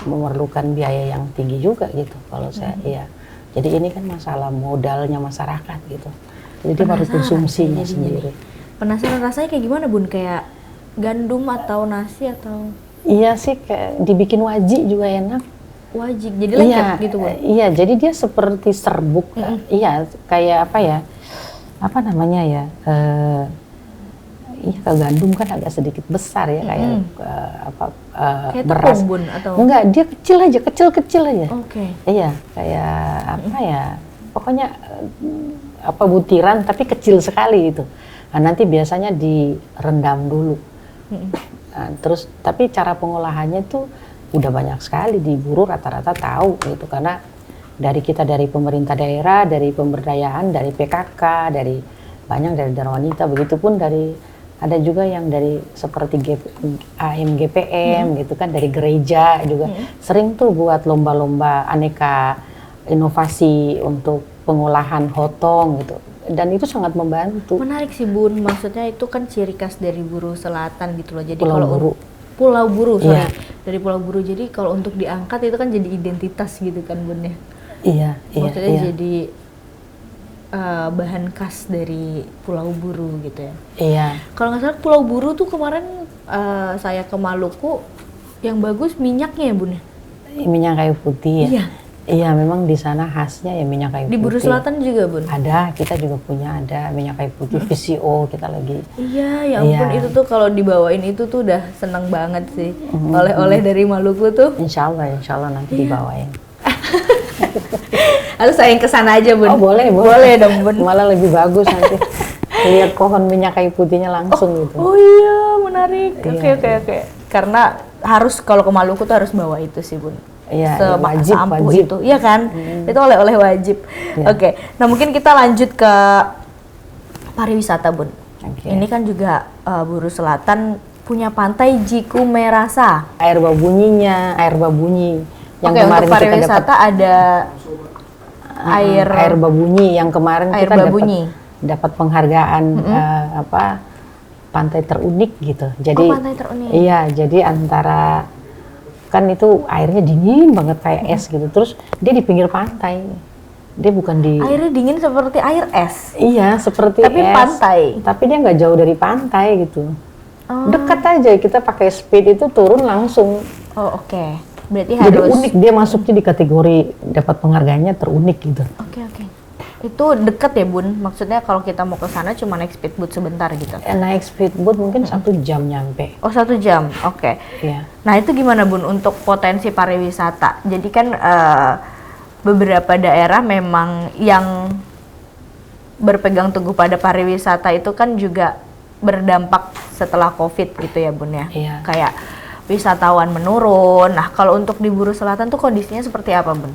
[SPEAKER 1] memerlukan biaya yang tinggi juga gitu kalau saya. Iya. Jadi ini kan masalah modalnya masyarakat gitu. Jadi dia baru konsumsinya sendiri.
[SPEAKER 2] Penasaran rasanya kayak gimana Bun? Kayak gandum atau nasi atau?
[SPEAKER 1] Iya sih, kayak dibikin wajik juga enak.
[SPEAKER 2] Wajik, jadi lengket gitu Bun?
[SPEAKER 1] Iya, jadi dia seperti serbuk. Iya, kayak apa ya? Apa namanya ya? Iya, kalau gandum kan agak sedikit besar ya, kayak
[SPEAKER 2] kayak
[SPEAKER 1] beras.
[SPEAKER 2] Tepung, Bun, atau?
[SPEAKER 1] Enggak, dia kecil aja. Iya, kayak apa ya? Pokoknya butiran tapi kecil sekali itu. Nah, nanti biasanya direndam dulu. Nah, terus tapi cara pengolahannya tuh udah banyak sekali di Buru, rata-rata tahu gitu, karena dari pemerintah daerah, dari pemberdayaan, dari PKK, dari banyak dari wanita, begitupun dari ada juga yang dari seperti AMGPM gitu kan, dari gereja juga sering tuh buat lomba-lomba aneka inovasi untuk pengolahan hotong gitu, dan itu sangat membantu.
[SPEAKER 2] Menarik sih Bun, maksudnya itu kan ciri khas dari Buru Selatan gitu loh. Jadi
[SPEAKER 1] Pulau Buru,
[SPEAKER 2] dari Pulau Buru. Jadi kalau untuk diangkat itu kan jadi identitas gitu kan Bun ya.
[SPEAKER 1] Iya.
[SPEAKER 2] Maksudnya jadi bahan khas dari Pulau Buru gitu ya.
[SPEAKER 1] Iya.
[SPEAKER 2] Kalau nggak salah Pulau Buru tuh kemarin saya ke Maluku, yang bagus minyaknya ya Bun ya?
[SPEAKER 1] Minyak kayu putih ya.
[SPEAKER 2] Iya.
[SPEAKER 1] Iya, memang di sana khasnya ya minyak kayu
[SPEAKER 2] Di
[SPEAKER 1] putih.
[SPEAKER 2] Buru Selatan juga bun?
[SPEAKER 1] Ada, kita juga punya ada minyak kayu putih VCO kita lagi.
[SPEAKER 2] Iya, ya ampun
[SPEAKER 1] Iya.
[SPEAKER 2] itu tuh kalau dibawain itu tuh udah seneng banget sih. Oleh-oleh dari Maluku tuh.
[SPEAKER 1] Insya Allah nanti dibawain.
[SPEAKER 2] Lalu saya yang kesana aja bun.
[SPEAKER 1] Oh boleh.
[SPEAKER 2] Boleh dong bun.
[SPEAKER 1] Malah lebih bagus nanti. Lihat pohon minyak kayu putihnya langsung gitu.
[SPEAKER 2] Oh iya, menarik. Oke,
[SPEAKER 1] Iya,
[SPEAKER 2] oke. Karena harus kalau ke Maluku tuh harus bawa itu sih bun.
[SPEAKER 1] Iya,
[SPEAKER 2] Seampuh
[SPEAKER 1] wajib.
[SPEAKER 2] itu, iya kan? Itu oleh-oleh wajib.
[SPEAKER 1] Iya.
[SPEAKER 2] Oke, nah mungkin kita lanjut ke pariwisata bun.
[SPEAKER 1] Oke.
[SPEAKER 2] Ini kan juga Buru Selatan punya pantai Jiku Merasa.
[SPEAKER 1] Air babunyinya, air babunyi.
[SPEAKER 2] Oke, untuk pariwisata ada
[SPEAKER 1] air babunyi yang kemarin
[SPEAKER 2] air
[SPEAKER 1] kita
[SPEAKER 2] babunyi.
[SPEAKER 1] dapat penghargaan pantai terunik gitu. Jadi
[SPEAKER 2] pantai terunik.
[SPEAKER 1] Iya, jadi antara kan itu airnya dingin banget kayak es gitu. Terus dia di pinggir pantai. Dia bukan di
[SPEAKER 2] Airnya dingin seperti air es.
[SPEAKER 1] Iya, seperti
[SPEAKER 2] Tapi
[SPEAKER 1] es.
[SPEAKER 2] pantai.
[SPEAKER 1] Tapi dia nggak jauh dari pantai gitu.
[SPEAKER 2] Oh.
[SPEAKER 1] Dekat aja kita pakai speed itu turun langsung.
[SPEAKER 2] Oh, oke. Berarti
[SPEAKER 1] Jadi
[SPEAKER 2] harus
[SPEAKER 1] unik, dia masuknya di kategori dapat penghargaannya terunik gitu.
[SPEAKER 2] Oke. Itu deket ya bun? Maksudnya kalau kita mau ke sana cuma naik speedboat sebentar gitu?
[SPEAKER 1] Naik speedboat mungkin 1 jam nyampe.
[SPEAKER 2] Oh 1 jam, oke.
[SPEAKER 1] Iya.
[SPEAKER 2] Nah itu gimana bun untuk potensi pariwisata? Jadi kan beberapa daerah memang yang berpegang teguh pada pariwisata itu kan juga berdampak setelah COVID gitu ya bun ya?
[SPEAKER 1] Iya.
[SPEAKER 2] Kayak wisatawan menurun. Nah kalau untuk di Buru Selatan tuh kondisinya seperti apa bun?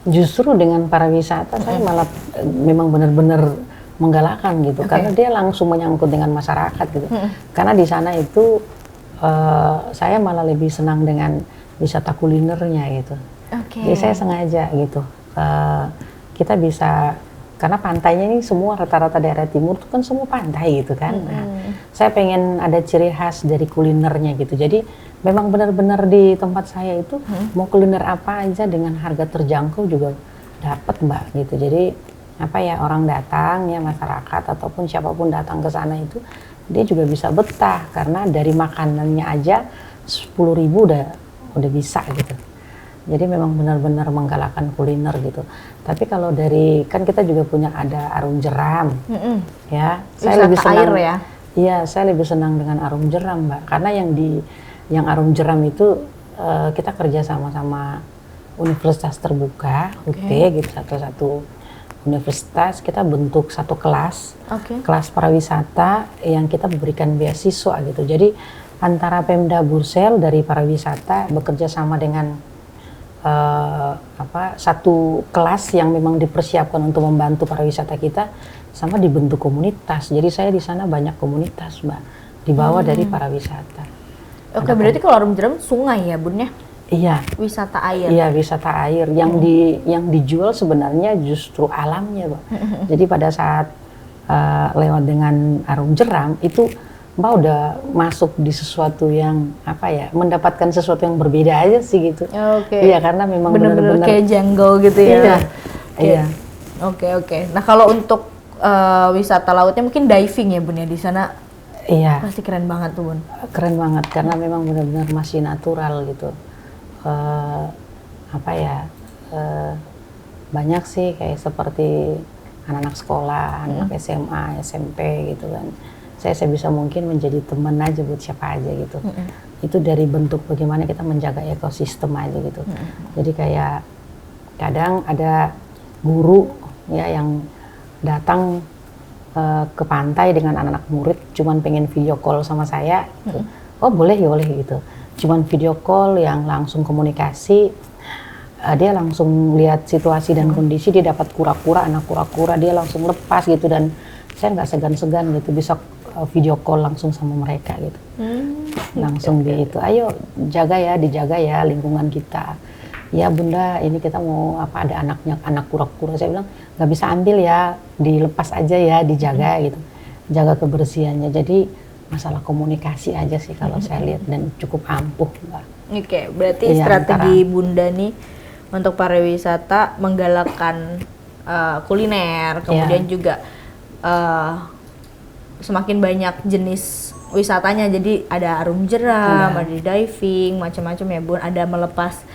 [SPEAKER 1] Justru dengan pariwisata saya malah memang benar-benar menggalakkan gitu, karena dia langsung menyangkut dengan masyarakat gitu. Karena di sana itu saya malah lebih senang dengan wisata kulinernya gitu.
[SPEAKER 2] Oke.
[SPEAKER 1] Jadi saya sengaja gitu, kita bisa, karena pantainya ini semua rata-rata daerah timur itu kan semua pantai gitu kan. Nah, saya pengen ada ciri khas dari kulinernya gitu. Jadi memang benar-benar di tempat saya itu mau kuliner apa aja dengan harga terjangkau juga dapat mbak gitu. Jadi apa ya, orang datang ya, masyarakat ataupun siapapun datang ke sana itu dia juga bisa betah karena dari makanannya aja 10.000 udah bisa gitu. Jadi memang benar-benar menggalakkan kuliner gitu. Tapi kalau dari, kan kita juga punya ada Arum Jeram ya. Saya lebih senang
[SPEAKER 2] air ya.
[SPEAKER 1] Iya, saya lebih senang dengan Arum Jeram mbak, karena yang Arum Jeram itu kita kerja sama universitas terbuka, UT gitu, satu universitas, kita bentuk satu kelas, kelas pariwisata yang kita berikan beasiswa gitu. Jadi antara Pemda Bursel dari pariwisata bekerja sama dengan satu kelas yang memang dipersiapkan untuk membantu pariwisata kita, sama dibentuk komunitas. Jadi saya di sana banyak komunitas mbak, dibawa dari pariwisata.
[SPEAKER 2] Oke, berarti kalau Arum Jeram sungai ya bun ya?
[SPEAKER 1] Iya.
[SPEAKER 2] Wisata air.
[SPEAKER 1] Iya, wisata air. Yang dijual sebenarnya justru alamnya, Mbak. Jadi pada saat lewat dengan Arum Jeram itu Mbak udah masuk di sesuatu yang apa ya, mendapatkan sesuatu yang berbeda aja sih gitu.
[SPEAKER 2] Oke.
[SPEAKER 1] Iya, karena memang
[SPEAKER 2] bener-bener
[SPEAKER 1] benar-benar
[SPEAKER 2] kayak jungle gitu ya.
[SPEAKER 1] Iya. Iya.
[SPEAKER 2] Oke. Nah kalau untuk wisata lautnya mungkin diving ya bun ya, di sana
[SPEAKER 1] Iya.
[SPEAKER 2] pasti keren banget tuh bun.
[SPEAKER 1] Keren banget karena memang benar-benar masih natural gitu. Banyak sih kayak seperti anak-anak sekolah, anak SMA, SMP gitu kan. Saya bisa mungkin menjadi teman aja buat siapa aja gitu. Itu dari bentuk bagaimana kita menjaga ekosistem aja gitu. Jadi kayak kadang ada guru ya yang datang ke pantai dengan anak-anak murid, cuman pengen video call sama saya gitu. Oh boleh gitu, cuman video call yang langsung komunikasi, dia langsung lihat situasi dan kondisi, dia dapat kura-kura, anak kura-kura, dia langsung lepas gitu, dan saya nggak segan-segan gitu, bisa video call langsung sama mereka gitu. Langsung gitu, ayo dijaga ya lingkungan kita. Ya bunda, ini kita mau ada anak kura-kura. Saya bilang nggak bisa ambil ya, dilepas aja ya, dijaga gitu, jaga kebersihannya. Jadi masalah komunikasi aja sih kalau saya lihat, dan cukup ampuh mbak.
[SPEAKER 2] Oke, berarti strategi bunda nih untuk pariwisata menggalakkan kuliner, kemudian juga semakin banyak jenis wisatanya. Jadi ada Arum Jeram, ada diving, macam-macam ya bun, ada melepas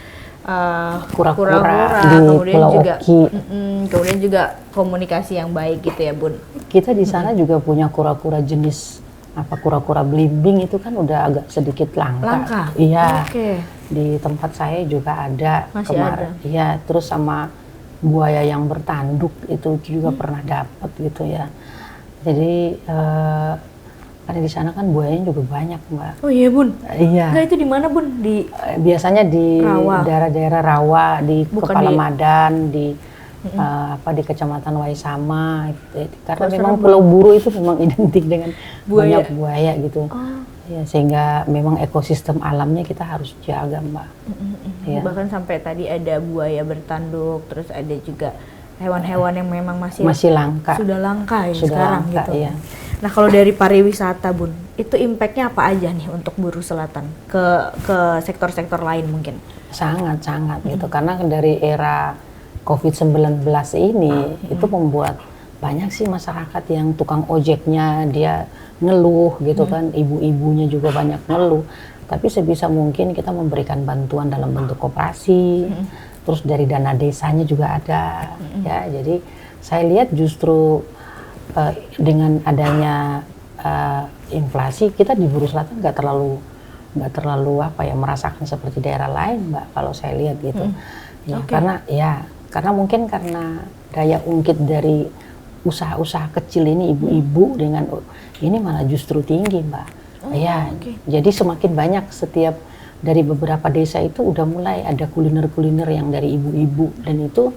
[SPEAKER 1] kura-kura di
[SPEAKER 2] kemudian
[SPEAKER 1] Pulau
[SPEAKER 2] juga
[SPEAKER 1] Oki.
[SPEAKER 2] kemudian juga komunikasi yang baik gitu ya Bun.
[SPEAKER 1] Kita di sana juga punya kura-kura jenis kura-kura belimbing itu kan udah agak sedikit langka. Iya.
[SPEAKER 2] Oke.
[SPEAKER 1] Di tempat saya juga ada
[SPEAKER 2] Masih
[SPEAKER 1] kemarin.
[SPEAKER 2] ada.
[SPEAKER 1] Iya, terus sama buaya yang bertanduk itu juga pernah dapat gitu ya. Jadi karena di sana kan buayanya juga banyak, Mbak.
[SPEAKER 2] Oh iya Bun.
[SPEAKER 1] Iya.
[SPEAKER 2] Enggak, itu di mana Bun? Di
[SPEAKER 1] Biasanya di
[SPEAKER 2] Rawa.
[SPEAKER 1] daerah-daerah Rawa, di
[SPEAKER 2] Bukan
[SPEAKER 1] Kepala
[SPEAKER 2] di-
[SPEAKER 1] Madan, di di Kecamatan Waisama gitu. Karena
[SPEAKER 2] Oh,
[SPEAKER 1] memang
[SPEAKER 2] serem,
[SPEAKER 1] Pulau Buru itu memang identik dengan
[SPEAKER 2] Buaya.
[SPEAKER 1] banyak buaya gitu.
[SPEAKER 2] Oh.
[SPEAKER 1] Ya, sehingga memang ekosistem alamnya kita harus jaga, Mbak. Iya.
[SPEAKER 2] Bahkan sampai tadi ada buaya bertanduk, terus ada juga hewan-hewan yang memang masih
[SPEAKER 1] Langka.
[SPEAKER 2] sudah langka ya
[SPEAKER 1] Sudah
[SPEAKER 2] sekarang
[SPEAKER 1] langka,
[SPEAKER 2] gitu.
[SPEAKER 1] iya.
[SPEAKER 2] Nah kalau dari pariwisata Bun, itu impactnya apa aja nih untuk Buru Selatan ke sektor-sektor lain mungkin?
[SPEAKER 1] Sangat gitu. Karena dari era COVID-19 ini itu membuat banyak sih masyarakat yang tukang ojeknya dia ngeluh gitu kan, ibu-ibunya juga banyak ngeluh. Tapi sebisa mungkin kita memberikan bantuan dalam bentuk koperasi, terus dari dana desanya juga ada, ya. Jadi saya lihat justru dengan adanya inflasi kita di Buru Selatan nggak terlalu merasakan seperti daerah lain, Mbak. Kalau saya lihat gitu, ya, karena mungkin karena daya ungkit dari usaha-usaha kecil ini ibu-ibu dengan ini malah justru tinggi, Mbak. Jadi semakin banyak setiap dari beberapa desa itu udah mulai ada kuliner-kuliner yang dari ibu-ibu dan itu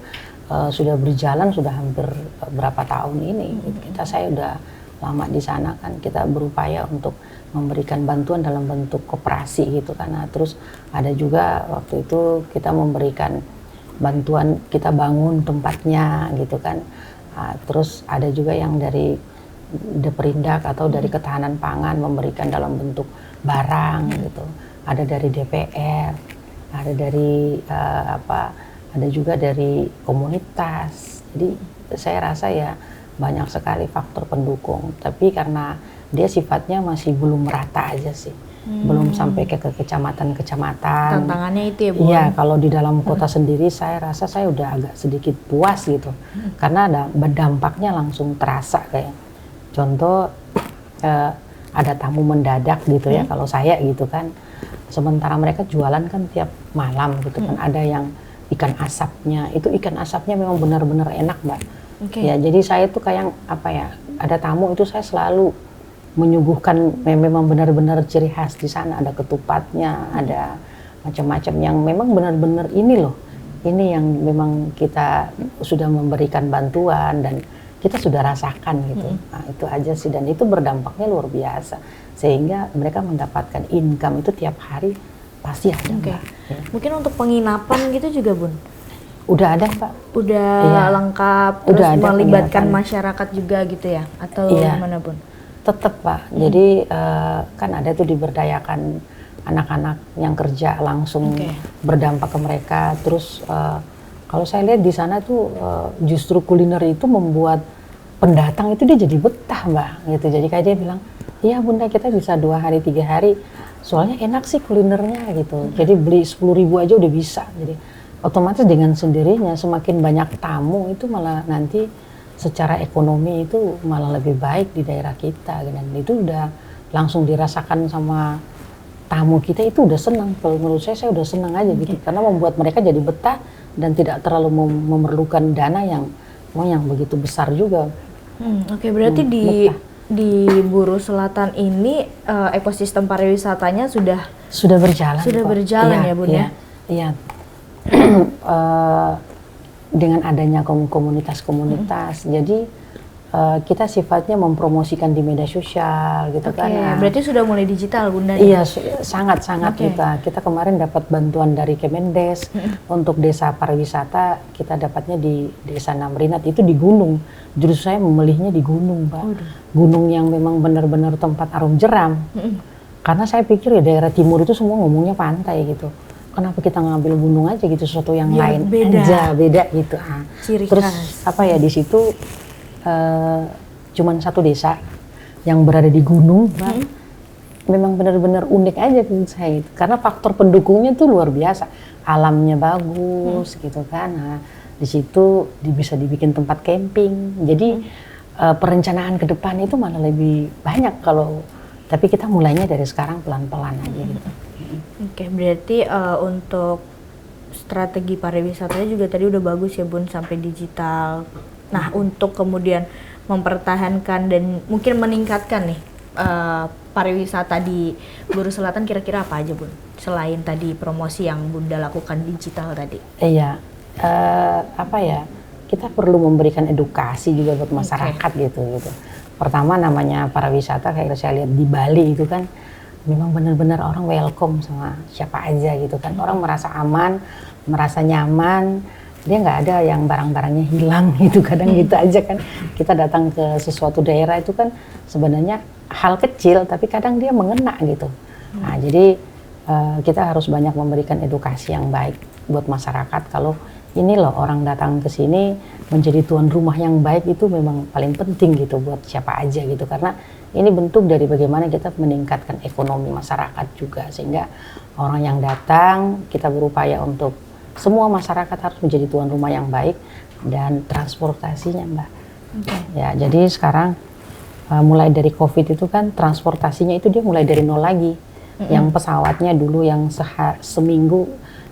[SPEAKER 1] sudah berjalan sudah hampir berapa tahun ini. Saya udah lama di sana kan, kita berupaya untuk memberikan bantuan dalam bentuk koperasi gitu kan. Nah, terus ada juga waktu itu kita memberikan bantuan, kita bangun tempatnya gitu kan. Terus ada juga yang dari Deperindak atau dari Ketahanan Pangan memberikan dalam bentuk barang gitu. Ada dari DPR, ada dari ada juga dari komunitas. Jadi saya rasa ya banyak sekali faktor pendukung. Tapi karena dia sifatnya masih belum merata aja sih. Belum sampai ke kecamatan-kecamatan.
[SPEAKER 2] Tantangannya itu ya Bu?
[SPEAKER 1] Iya, kalau di dalam kota sendiri saya rasa saya udah agak sedikit puas gitu. Karena dampaknya langsung terasa kayak contoh ada tamu mendadak gitu ya kalau saya gitu kan. Sementara mereka jualan kan tiap malam gitu kan. Ada yang ikan asapnya, itu ikan asapnya memang benar-benar enak, Mbak. Ya, jadi saya tuh kayak ada tamu itu saya selalu menyuguhkan memang benar-benar ciri khas di sana, ada ketupatnya, ada macam-macam yang memang benar-benar ini loh. Ini yang memang kita sudah memberikan bantuan dan kita sudah rasakan gitu. Nah, itu aja sih dan itu berdampaknya luar biasa. Sehingga mereka mendapatkan income itu tiap hari pasti ada, Mbak. Ya.
[SPEAKER 2] Mungkin untuk penginapan gitu juga Bun?
[SPEAKER 1] Udah ada, Pak.
[SPEAKER 2] Udah lengkap, terus
[SPEAKER 1] udah ada
[SPEAKER 2] melibatkan
[SPEAKER 1] penginapan.
[SPEAKER 2] masyarakat juga gitu ya? Atau gimana Bun?
[SPEAKER 1] Tetap, Pak. Jadi kan ada tuh diberdayakan anak-anak yang kerja langsung berdampak ke mereka. Terus kalau saya lihat di sana tuh justru kuliner itu membuat pendatang itu dia jadi betah, Mbak. Gitu. Jadi kayak dia bilang, iya Bunda kita bisa 2 hari 3 hari. Soalnya enak sih kulinernya gitu. Jadi beli 10.000 aja udah bisa. Jadi otomatis dengan sendirinya semakin banyak tamu itu malah nanti secara ekonomi itu malah lebih baik di daerah kita dan itu udah langsung dirasakan sama tamu kita itu udah senang. Kalau menurut saya udah senang aja gitu karena membuat mereka jadi betah dan tidak terlalu memerlukan dana yang begitu besar juga.
[SPEAKER 2] Berarti di Buru Selatan ini ekosistem pariwisatanya sudah berjalan. Sudah berjalan ya Bun ya?
[SPEAKER 1] Iya. Dengan adanya komunitas-komunitas, jadi kita sifatnya mempromosikan di media sosial gitu kan.
[SPEAKER 2] Berarti sudah mulai digital Bunda?
[SPEAKER 1] Iya, sangat-sangat kita kemarin dapat bantuan dari Kemendes untuk desa pariwisata, kita dapatnya di Desa Namrinat itu di gunung. Justru saya memilihnya di gunung, Pak. Gunung yang memang benar-benar tempat arum jeram. Karena saya pikir ya daerah timur itu semua ngomongnya pantai gitu. Kenapa kita ngambil gunung aja gitu, sesuatu yang lain beda gitu. Terus di situ cuman satu desa yang berada di gunung, memang benar-benar unik aja menurut saya gitu. Karena faktor pendukungnya tuh luar biasa, alamnya bagus gitu kan. Nah, di situ bisa dibikin tempat camping. Jadi perencanaan ke depan itu malah lebih banyak kalau, tapi kita mulainya dari sekarang pelan-pelan aja gitu.
[SPEAKER 2] Oke, berarti untuk strategi pariwisatanya juga tadi udah bagus ya Bun, sampai digital. Nah, untuk kemudian mempertahankan dan mungkin meningkatkan nih pariwisata di Buru Selatan, kira-kira apa aja Bun? Selain tadi promosi yang Bunda lakukan digital tadi.
[SPEAKER 1] Iya, apa ya? Kita perlu memberikan edukasi juga buat masyarakat gitu. Pertama namanya pariwisata kayak saya lihat di Bali itu kan memang benar-benar orang welcome sama siapa aja gitu kan. Orang merasa aman, merasa nyaman. Dia nggak ada yang barang-barangnya hilang gitu. Kadang gitu aja kan. Kita datang ke sesuatu daerah itu kan sebenarnya hal kecil tapi kadang dia mengena gitu. Nah, jadi kita harus banyak memberikan edukasi yang baik buat masyarakat. Kalau ini loh orang datang ke sini menjadi tuan rumah yang baik itu memang paling penting gitu buat siapa aja gitu, karena ini bentuk dari bagaimana kita meningkatkan ekonomi masyarakat juga, sehingga orang yang datang kita berupaya untuk semua masyarakat harus menjadi tuan rumah yang baik. Dan transportasinya Mbak, ya jadi sekarang mulai dari COVID itu kan transportasinya itu dia mulai dari nol lagi. Yang pesawatnya dulu yang seminggu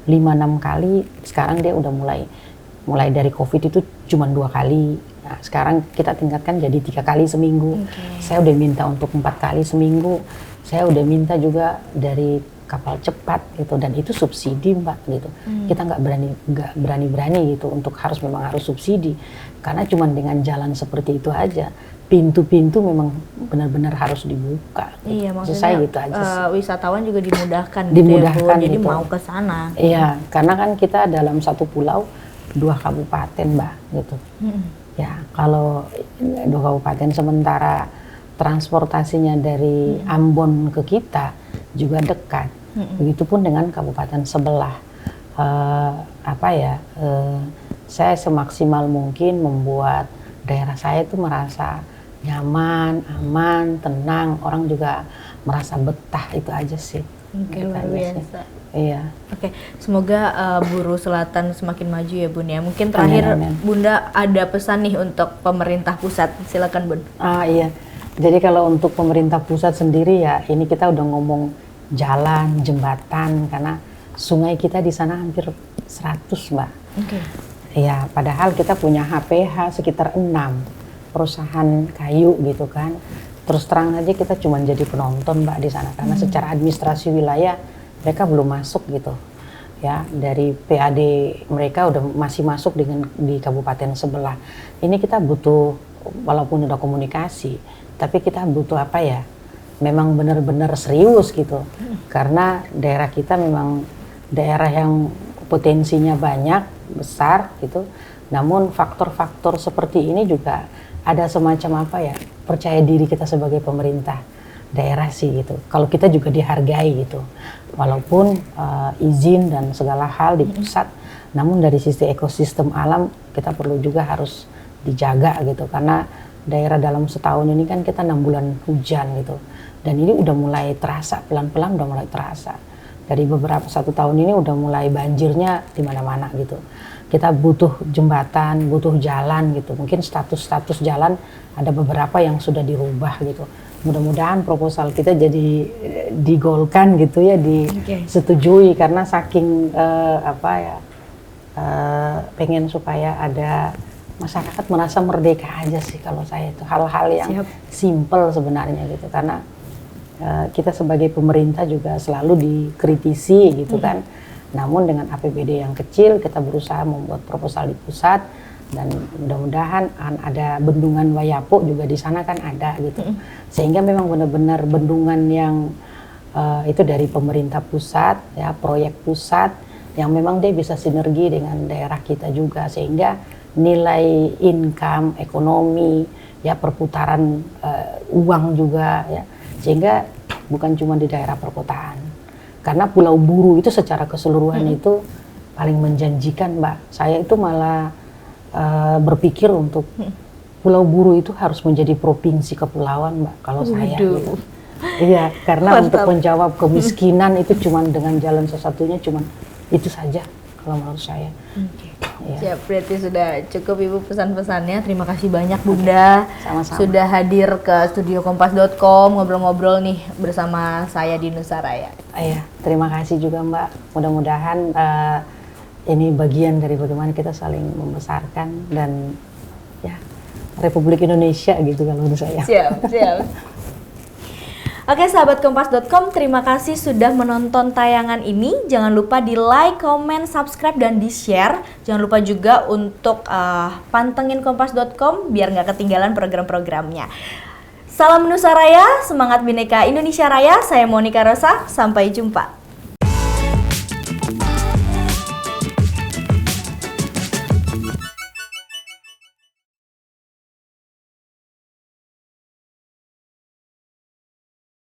[SPEAKER 1] 5-6 kali, sekarang dia udah mulai dari COVID itu cuma 2 kali. Nah, sekarang kita tingkatkan jadi 3 kali seminggu. Saya udah minta untuk 4 kali seminggu. Saya udah minta juga dari kapal cepat gitu, dan itu subsidi Mbak gitu. Kita nggak berani gitu untuk memang harus subsidi, karena cuma dengan jalan seperti itu aja. Pintu-pintu memang benar-benar harus dibuka.
[SPEAKER 2] Iya, maksudnya
[SPEAKER 1] saya gitu aja
[SPEAKER 2] wisatawan juga dimudahkan
[SPEAKER 1] gitu
[SPEAKER 2] ya, jadi
[SPEAKER 1] gitu.
[SPEAKER 2] mau ke sana.
[SPEAKER 1] Iya, karena kan kita dalam satu pulau 2 kabupaten Mbak gitu. Ya, kalau 2 kabupaten, sementara transportasinya dari Ambon ke kita juga dekat. Begitupun dengan kabupaten sebelah. Saya semaksimal mungkin membuat daerah saya itu merasa nyaman, aman, tenang, orang juga merasa betah, itu aja sih.
[SPEAKER 2] Oke, luar biasa.
[SPEAKER 1] Iya.
[SPEAKER 2] Oke, semoga Buru Selatan semakin maju ya Bun ya. Mungkin terakhir
[SPEAKER 1] Amin.
[SPEAKER 2] Bunda ada pesan nih untuk pemerintah pusat, silakan Bun.
[SPEAKER 1] Iya, jadi kalau untuk pemerintah pusat sendiri ya, ini kita udah ngomong jalan, jembatan, karena sungai kita di sana hampir 100 Mbak. Ya, padahal kita punya HPH sekitar 6 perusahaan kayu gitu kan. Terus terang aja kita cuma jadi penonton Mbak di sana, karena secara administrasi wilayah mereka belum masuk gitu. Ya, dari PAD mereka masih masuk di kabupaten sebelah. Ini kita butuh, walaupun udah komunikasi, tapi kita butuh apa ya? Memang benar-benar serius gitu. Karena daerah kita memang daerah yang potensinya banyak, besar gitu. Namun faktor-faktor seperti ini juga ada semacam apa ya, percaya diri kita sebagai pemerintah daerah sih gitu. Kalau kita juga dihargai gitu, walaupun izin dan segala hal di pusat, namun dari sisi ekosistem alam kita perlu juga harus dijaga gitu, karena daerah dalam setahun ini kan kita 6 bulan hujan gitu, dan ini udah mulai terasa, pelan-pelan udah mulai terasa. Dari beberapa 1 tahun ini udah mulai banjirnya di mana-mana gitu. Kita butuh jembatan, butuh jalan gitu. Mungkin status jalan ada beberapa yang sudah dirubah gitu. Mudah-mudahan proposal kita jadi digolkan gitu ya, disetujui, karena saking pengen supaya ada masyarakat merasa merdeka aja sih kalau saya itu. Hal-hal yang simple sebenarnya gitu, karena kita sebagai pemerintah juga selalu dikritisi gitu kan. Namun dengan APBD yang kecil kita berusaha membuat proposal di pusat, dan mudah-mudahan ada bendungan Wayapo juga di sana kan ada gitu. Sehingga memang benar-benar bendungan yang itu dari pemerintah pusat ya, proyek pusat yang memang dia bisa sinergi dengan daerah kita juga, sehingga nilai income, ekonomi ya, perputaran uang juga ya, sehingga bukan cuma di daerah perkotaan. Karena Pulau Buru itu secara keseluruhan itu paling menjanjikan Mbak. Saya itu malah berpikir untuk Pulau Buru itu harus menjadi provinsi kepulauan Mbak, kalau saya gitu. Iya, karena untuk
[SPEAKER 2] Mantap.
[SPEAKER 1] menjawab kemiskinan itu cuman dengan jalan satu-satunya cuman itu saja kalau menurut saya. Iya.
[SPEAKER 2] Siap, berarti sudah cukup Ibu pesan-pesannya. Terima kasih banyak Bunda.
[SPEAKER 1] Sama-sama.
[SPEAKER 2] Sudah hadir ke studio kompas.com ngobrol-ngobrol nih bersama saya di Nusaraya.
[SPEAKER 1] Iya, terima kasih juga Mbak. Mudah-mudahan ini bagian dari bagaimana kita saling membesarkan dan ya Republik Indonesia gitu kalau menurut saya.
[SPEAKER 2] Siap, siap. Oke, sahabat kompas.com, terima kasih sudah menonton tayangan ini. Jangan lupa di like, comment, subscribe, dan di share. Jangan lupa juga untuk pantengin kompas.com biar nggak ketinggalan program-programnya. Salam Nusaraya, semangat Bhinneka Indonesia Raya. Saya Monica Rosa, sampai jumpa.